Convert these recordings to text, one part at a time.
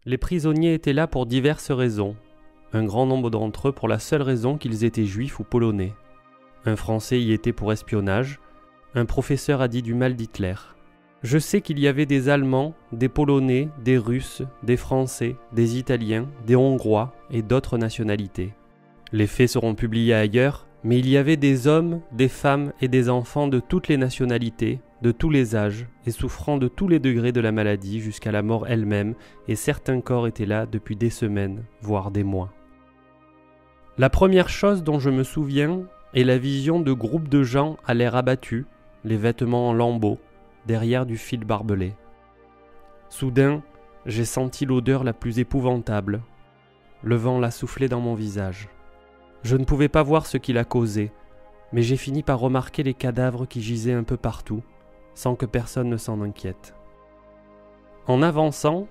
Les prisonniers étaient là pour diverses raisons. Un grand nombre d'entre eux pour la seule raison qu'ils étaient juifs ou polonais. Un Français y était pour espionnage. Un professeur a dit du mal d'Hitler. Je sais qu'il y avait des Allemands, des Polonais, des Russes, des Français, des Italiens, des Hongrois et d'autres nationalités. Les faits seront publiés ailleurs, mais il y avait des hommes, des femmes et des enfants de toutes les nationalités, de tous les âges, et souffrant de tous les degrés de la maladie jusqu'à la mort elle-même, et certains corps étaient là depuis des semaines, voire des mois. La première chose dont je me souviens est la vision de groupes de gens à l'air abattus, les vêtements en lambeaux, derrière du fil barbelé. Soudain, j'ai senti l'odeur la plus épouvantable. Le vent l'a soufflé dans mon visage. Je ne pouvais pas voir ce qui l'a causé, mais j'ai fini par remarquer les cadavres qui gisaient un peu partout, sans que personne ne s'en inquiète. En avançant,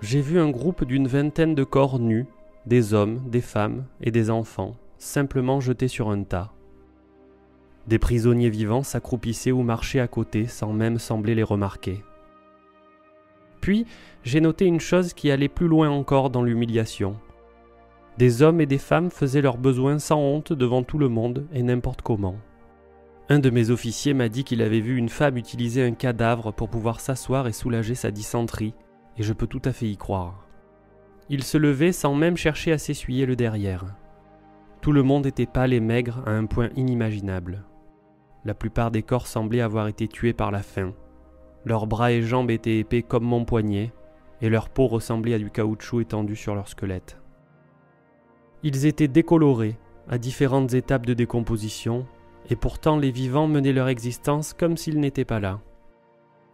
j'ai vu un groupe d'une vingtaine de corps nus, des hommes, des femmes et des enfants, simplement jetés sur un tas. Des prisonniers vivants s'accroupissaient ou marchaient à côté sans même sembler les remarquer. Puis, j'ai noté une chose qui allait plus loin encore dans l'humiliation. Des hommes et des femmes faisaient leurs besoins sans honte devant tout le monde et n'importe comment. Un de mes officiers m'a dit qu'il avait vu une femme utiliser un cadavre pour pouvoir s'asseoir et soulager sa dysenterie, et je peux tout à fait y croire. Il se levait sans même chercher à s'essuyer le derrière. Tout le monde était pâle et maigre à un point inimaginable. La plupart des corps semblaient avoir été tués par la faim. Leurs bras et jambes étaient épais comme mon poignet, et leur peau ressemblait à du caoutchouc étendu sur leur squelette. Ils étaient décolorés, à différentes étapes de décomposition, et pourtant les vivants menaient leur existence comme s'ils n'étaient pas là.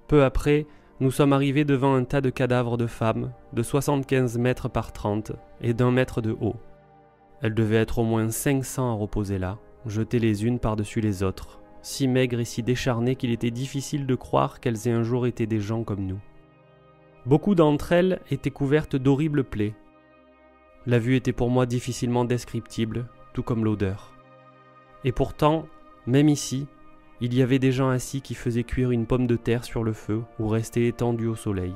Peu après, nous sommes arrivés devant un tas de cadavres de femmes, de 75 mètres par 30 et d'1 mètre de haut. Elles devaient être au moins 500 à reposer là, jetées les unes par-dessus les autres, si maigres et si décharnées qu'il était difficile de croire qu'elles aient un jour été des gens comme nous. Beaucoup d'entre elles étaient couvertes d'horribles plaies. La vue était pour moi difficilement descriptible, tout comme l'odeur. Et pourtant, même ici, il y avait des gens assis qui faisaient cuire une pomme de terre sur le feu ou restaient étendus au soleil.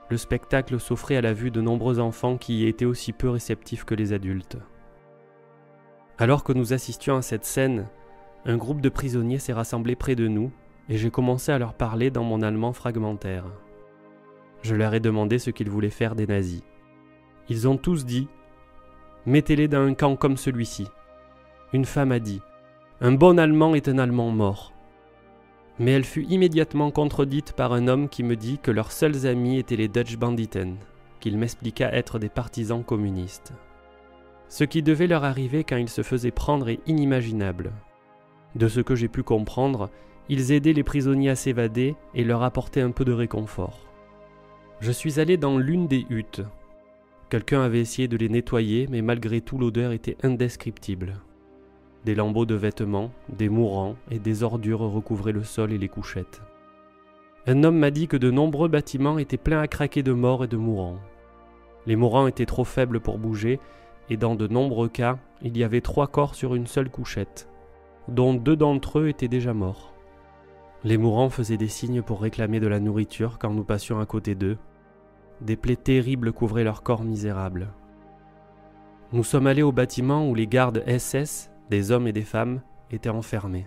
Le spectacle s'offrait à la vue de nombreux enfants qui y étaient aussi peu réceptifs que les adultes. Alors que nous assistions à cette scène, un groupe de prisonniers s'est rassemblé près de nous et j'ai commencé à leur parler dans mon allemand fragmentaire. Je leur ai demandé ce qu'ils voulaient faire des nazis. Ils ont tous dit « Mettez-les dans un camp comme celui-ci ». Une femme a dit « Un bon Allemand est un Allemand mort ». Mais elle fut immédiatement contredite par un homme qui me dit que leurs seuls amis étaient les Dutch Banditen, qu'il m'expliqua être des partisans communistes. Ce qui devait leur arriver quand ils se faisaient prendre est inimaginable. De ce que j'ai pu comprendre, ils aidaient les prisonniers à s'évader et leur apportaient un peu de réconfort. Je suis allé dans l'une des huttes. Quelqu'un avait essayé de les nettoyer, mais malgré tout l'odeur était indescriptible. Des lambeaux de vêtements, des mourants et des ordures recouvraient le sol et les couchettes. Un homme m'a dit que de nombreux bâtiments étaient pleins à craquer de morts et de mourants. Les mourants étaient trop faibles pour bouger, et dans de nombreux cas, il y avait 3 corps sur une seule couchette, dont 2 d'entre eux étaient déjà morts. Les mourants faisaient des signes pour réclamer de la nourriture quand nous passions à côté d'eux. Des plaies terribles couvraient leurs corps misérables. Nous sommes allés au bâtiment où les gardes SS, des hommes et des femmes, étaient enfermés.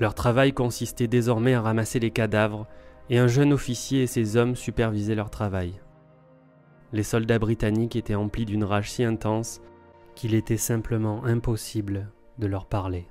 Leur travail consistait désormais à ramasser les cadavres et un jeune officier et ses hommes supervisaient leur travail. Les soldats britanniques étaient emplis d'une rage si intense qu'il était simplement impossible de leur parler.